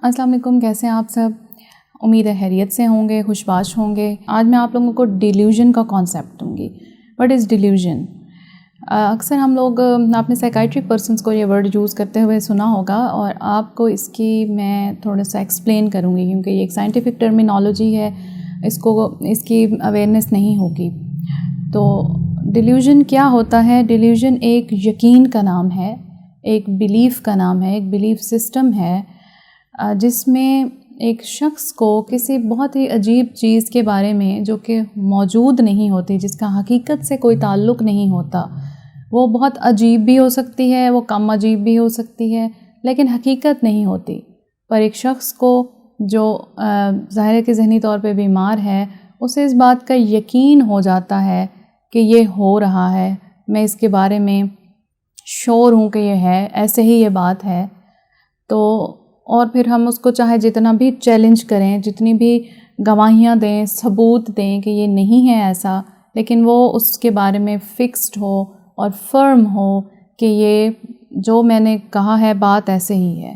السلام علیکم، کیسے ہیں آپ سب؟ امید ہے خیریت سے ہوں گے، خوشباش ہوں گے۔ آج میں آپ لوگوں کو ڈیلیوژن کا کانسیپٹ دوں گی۔ What is delusion? اکثر ہم لوگ اپنے سائیکائٹرک پرسنس کو یہ ورڈ یوز کرتے ہوئے سنا ہوگا، اور آپ کو اس کی میں تھوڑا سا ایکسپلین کروں گی کیونکہ یہ ایک سائنٹیفک ٹرمینالوجی ہے، اس کی اویئرنیس نہیں ہوگی۔ تو ڈیلیوژن کیا ہوتا ہے؟ ڈیلیوژن ایک یقین کا نام ہے، ایک بیلیف کا نام ہے، ایک بیلیف سسٹم ہے جس میں ایک شخص کو کسی بہت ہی عجیب چیز کے بارے میں جو کہ موجود نہیں ہوتی، جس کا حقیقت سے کوئی تعلق نہیں ہوتا، وہ بہت عجیب بھی ہو سکتی ہے، وہ کم عجیب بھی ہو سکتی ہے، لیکن حقیقت نہیں ہوتی۔ پر ایک شخص کو جو ظاہر ہے کہ ذہنی طور پہ بیمار ہے، اسے اس بات کا یقین ہو جاتا ہے کہ یہ ہو رہا ہے، میں اس کے بارے میں شور ہوں کہ یہ ہے، ایسے ہی یہ بات ہے۔ تو اور پھر ہم اس کو چاہے جتنا بھی چیلنج کریں، جتنی بھی گواہیاں دیں، ثبوت دیں کہ یہ نہیں ہے ایسا، لیکن وہ اس کے بارے میں فکسڈ ہو اور فرم ہو کہ یہ جو میں نے کہا ہے بات ایسے ہی ہے۔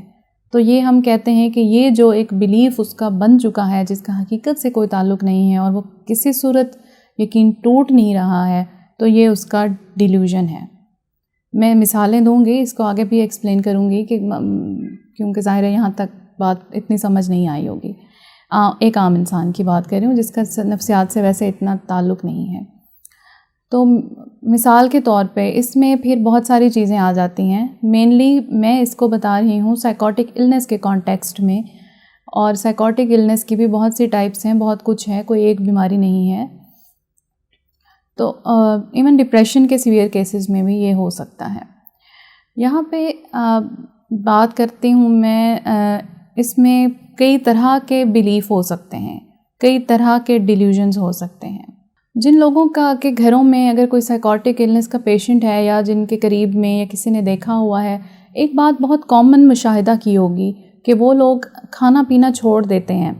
تو یہ ہم کہتے ہیں کہ یہ جو ایک بیلیف اس کا بن چکا ہے، جس کا حقیقت سے کوئی تعلق نہیں ہے اور وہ کسی صورت یقین ٹوٹ نہیں رہا ہے، تو یہ اس کا ڈیلیوژن ہے۔ میں مثالیں دوں گی، اس کو آگے بھی ایکسپلین کروں گی کہ کیونکہ ظاہر ہے یہاں تک بات اتنی سمجھ نہیں آئی ہوگی۔ ایک عام انسان کی بات کر رہی ہوں جس کا نفسیات سے ویسے اتنا تعلق نہیں ہے۔ تو مثال کے طور پہ اس میں پھر بہت ساری چیزیں آ جاتی ہیں۔ مینلی میں اس کو بتا رہی ہوں سائیکوٹک النس کے کانٹیکسٹ میں، اور سائیکوٹک النس کی بھی بہت سی ٹائپس ہیں، بہت کچھ ہے، کوئی ایک بیماری نہیں ہے۔ تو ایون ڈپریشن کے سیویئر کیسز میں بھی یہ ہو سکتا ہے۔ یہاں پہ بات کرتی ہوں میں، اس میں کئی طرح کے بیلیف ہو سکتے ہیں، کئی طرح کے ڈیلیوژنز ہو سکتے ہیں۔ جن لوگوں کا کہ گھروں میں اگر کوئی سائیکوٹک النس کا پیشنٹ ہے یا جن کے قریب میں یا کسی نے دیکھا ہوا ہے، ایک بات بہت کامن مشاہدہ کی ہوگی کہ وہ لوگ کھانا پینا چھوڑ دیتے ہیں،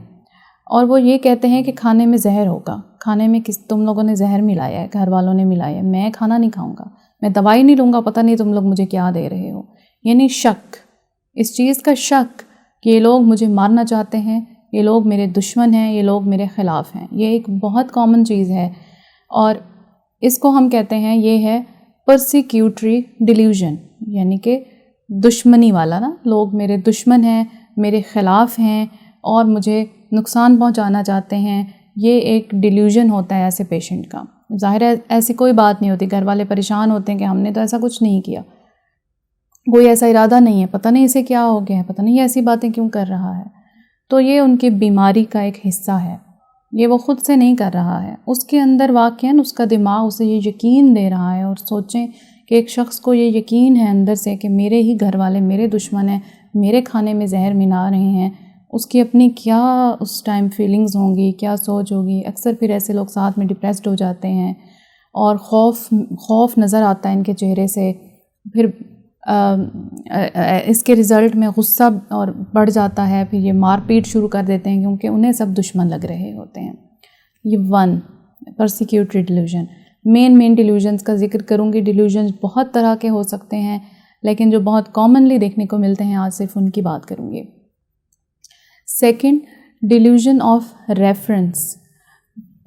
اور وہ یہ کہتے ہیں کہ کھانے میں زہر ہوگا، کھانے میں تم لوگوں نے زہر ملایا ہے، گھر والوں نے ملایا ہے، میں کھانا نہیں کھاؤں گا، میں دوائی نہیں لوں گا، پتہ نہیں تم لوگ مجھے کیا دے رہے ہو۔ یعنی شک، اس چیز کا شک کہ یہ لوگ مجھے مارنا چاہتے ہیں، یہ لوگ میرے دشمن ہیں، یہ لوگ میرے خلاف ہیں، یہ ایک بہت کامن چیز ہے، اور اس کو ہم کہتے ہیں یہ ہے پرسیکیوٹری ڈیلیوژن، یعنی کہ دشمنی والا نا، لوگ میرے دشمن ہیں، میرے خلاف ہیں اور مجھے نقصان پہنچانا چاہتے ہیں۔ یہ ایک ڈیلیوژن ہوتا ہے ایسے پیشنٹ کا۔ ظاہر ہے ایسی کوئی بات نہیں ہوتی، گھر والے پریشان ہوتے ہیں کہ ہم نے تو ایسا کچھ نہیں کیا، کوئی ایسا ارادہ نہیں ہے، پتہ نہیں اسے کیا ہو گیا ہے، پتہ نہیں ایسی باتیں کیوں کر رہا ہے۔ تو یہ ان کی بیماری کا ایک حصہ ہے، یہ وہ خود سے نہیں کر رہا ہے، اس کے اندر واقعاً اس کا دماغ اسے یہ یقین دے رہا ہے۔ اور سوچیں کہ ایک شخص کو یہ یقین ہے اندر سے کہ میرے ہی گھر والے میرے دشمن ہیں، میرے کھانے میں زہر ملا رہے ہیں، اس کی اپنی کیا اس ٹائم فیلنگز ہوں گی، کیا سوچ ہوگی۔ اکثر پھر ایسے لوگ ساتھ میں ڈپریسڈ ہو جاتے ہیں، اور خوف نظر آتا ہے ان کے چہرے سے۔ پھر اس کے رزلٹ میں غصہ اور بڑھ جاتا ہے، پھر یہ مار پیٹ شروع کر دیتے ہیں کیونکہ انہیں سب دشمن لگ رہے ہوتے ہیں۔ یہ پرسیکیوٹری ڈیلیوژن۔ مین ڈیلیوژنز کا ذکر کروں گی۔ ڈیلیوژنز بہت طرح کے ہو سکتے ہیں، لیکن جو بہت کامنلی دیکھنے کو ملتے ہیں آج صرف ان کی بات کروں گی۔ Second, delusion of reference.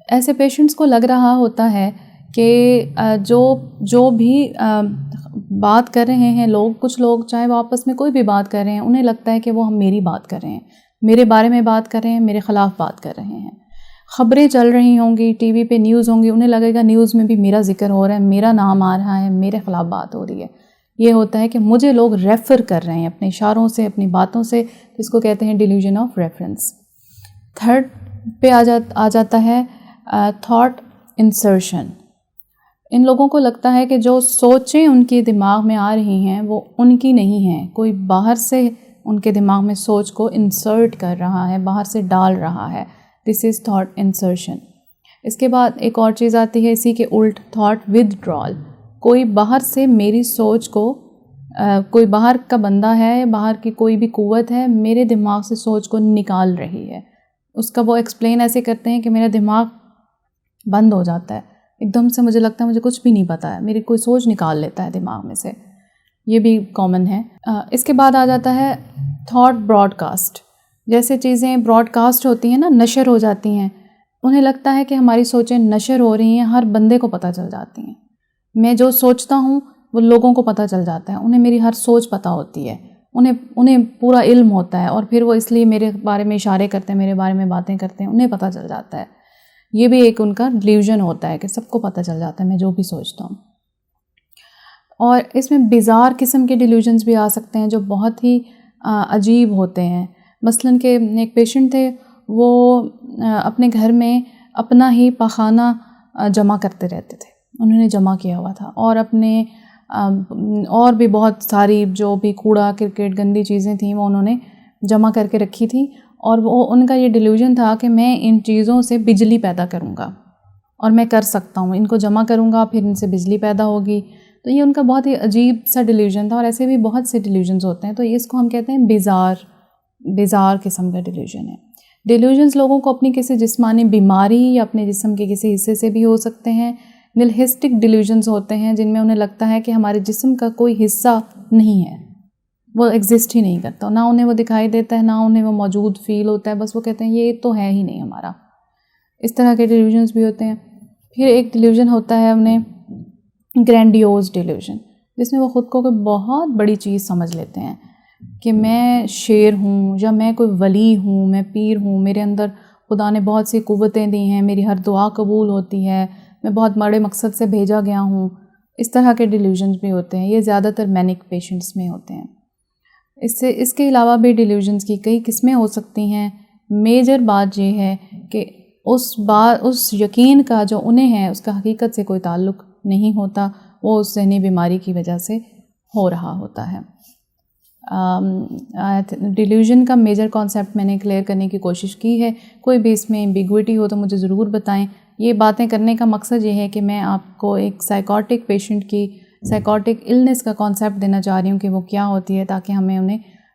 ایسے پیشنٹس کو لگ رہا ہوتا ہے کہ جو بھی بات کر رہے ہیں لوگ، کچھ لوگ چاہے وہ آپس میں کوئی بھی بات کر رہے ہیں، انہیں لگتا ہے کہ وہ ہم میری بات کر رہے ہیں، میرے بارے میں بات کر رہے ہیں، میرے خلاف بات کر رہے ہیں۔ خبریں چل رہی ہوں گی، ٹی وی پہ نیوز ہوں گی، انہیں لگے گا نیوز میں بھی میرا ذکر ہو رہا ہے، میرا نام آ رہا ہے، میرے خلاف بات ہو رہی ہے۔ یہ ہوتا ہے کہ مجھے لوگ ریفر کر رہے ہیں اپنے اشاروں سے، اپنی باتوں سے، اس کو کہتے ہیں ڈیلیوژن آف ریفرنس۔ تھرڈ پہ آ جاتا ہے تھاٹ انسرشن۔ ان لوگوں کو لگتا ہے کہ جو سوچیں ان کے دماغ میں آ رہی ہیں وہ ان کی نہیں ہیں، کوئی باہر سے ان کے دماغ میں سوچ کو انسرٹ کر رہا ہے، باہر سے ڈال رہا ہے۔ دس از تھاٹ انسرشن۔ اس کے بعد ایک اور چیز آتی ہے اسی کے الٹ، تھاٹ ودڈرال۔ کوئی باہر سے میری سوچ کو، کوئی باہر کا بندہ ہے، باہر کی کوئی بھی قوت ہے، میرے دماغ سے سوچ کو نکال رہی ہے۔ اس کا وہ ایکسپلین ایسے کرتے ہیں کہ میرا دماغ بند ہو جاتا ہے، ایک دم سے مجھے لگتا ہے مجھے کچھ بھی نہیں پتہ ہے، میری کوئی سوچ نکال لیتا ہے دماغ میں سے۔ یہ بھی کامن ہے۔ اس کے بعد آ جاتا ہے تھاٹ براڈ کاسٹ۔ جیسے چیزیں براڈ کاسٹ ہوتی ہیں نا، نشر ہو جاتی ہیں، انہیں لگتا ہے کہ ہماری سوچیں نشر ہو رہی ہیں، ہر بندے کو پتہ چل جاتی ہیں. میں جو سوچتا ہوں وہ لوگوں کو پتہ چل جاتا ہے، انہیں میری ہر سوچ پتہ ہوتی ہے، انہیں پورا علم ہوتا ہے، اور پھر وہ اس لیے میرے بارے میں اشارے کرتے ہیں، میرے بارے میں باتیں کرتے ہیں، انہیں پتہ چل جاتا ہے. یہ بھی ایک ان کا ڈیلیوژن ہوتا ہے کہ سب کو پتہ چل جاتا ہے میں جو بھی سوچتا ہوں. اور اس میں بیزار قسم کے ڈیلیوژنز بھی آ سکتے ہیں جو بہت ہی عجیب ہوتے ہیں. مثلاً کہ ایک پیشنٹ تھے، وہ اپنے گھر میں اپنا ہی پاخانہ جمع کرتے رہتے تھے، انہوں نے جمع کیا ہوا تھا، اور اپنے اور بھی بہت ساری جو بھی کوڑا کرکٹ گندی چیزیں تھیں وہ انہوں نے جمع کر کے رکھی تھی، اور وہ ان کا یہ ڈیلیوژن تھا کہ میں ان چیزوں سے بجلی پیدا کروں گا، اور میں کر سکتا ہوں، ان کو جمع کروں گا پھر ان سے بجلی پیدا ہوگی. تو یہ ان کا بہت ہی عجیب سا ڈیلیوژن تھا، اور ایسے بھی بہت سے ڈیلیوژنز ہوتے ہیں. تو اس کو ہم کہتے ہیں بیزار قسم کا ڈیلیوژن ہے. ڈیلیوژنز لوگوں کو اپنی کسی جسمانی بیماری یا اپنے جسم کے کسی حصے سے بھی ہو سکتے ہیں. نلہسٹک ڈیلیوژنز ہوتے ہیں جن میں انہیں لگتا ہے کہ ہمارے جسم کا کوئی حصہ نہیں ہے، وہ ایگزسٹ ہی نہیں کرتا، نہ انہیں وہ دکھائی دیتا ہے، نہ انہیں وہ موجود فیل ہوتا ہے، بس وہ کہتے ہیں یہ تو ہے ہی نہیں ہمارا. اس طرح کے ڈیلیوژنز بھی ہوتے ہیں. پھر ایک ڈیلیوژن ہوتا ہے انہیں گرینڈیوز ڈیلیوژن، جس میں وہ خود کو کوئی بہت بڑی چیز سمجھ لیتے ہیں کہ میں شیر ہوں، یا میں کوئی ولی ہوں، میں پیر ہوں، میرے اندر خدا نے بہت سی قوتیں دی ہیں، میری ہر دعا قبول ہوتی ہے، میں بہت بڑے مقصد سے بھیجا گیا ہوں. اس طرح کے ڈیلیوژنز بھی ہوتے ہیں. یہ زیادہ تر مینک پیشنٹس میں ہوتے ہیں. اس کے علاوہ بھی ڈیلیوژنز کی کئی قسمیں ہو سکتی ہیں. میجر بات یہ ہے کہ اس یقین کا جو انہیں ہے اس کا حقیقت سے کوئی تعلق نہیں ہوتا، وہ اس ذہنی بیماری کی وجہ سے ہو رہا ہوتا ہے. ڈیلیوژن کا میجر کانسیپٹ میں نے کلیئر کرنے کی کوشش کی ہے. کوئی بھی اس میں ایمبیگوٹی ہو تو مجھے ضرور بتائیں. یہ باتیں کرنے کا مقصد یہ ہے کہ میں آپ کو ایک سائیکوٹک پیشنٹ کی سائیکوٹک النس کا کانسیپٹ دینا چاہ رہی ہوں کہ وہ کیا ہوتی ہے، تاکہ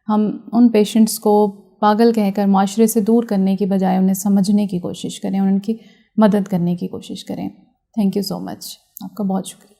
ہم ان پیشنٹس کو پاگل کہہ کر معاشرے سے دور کرنے کی بجائے انہیں سمجھنے کی کوشش کریں، ان کی مدد کرنے کی کوشش کریں. تھینک یو سو مچ. آپ کا بہت شکریہ.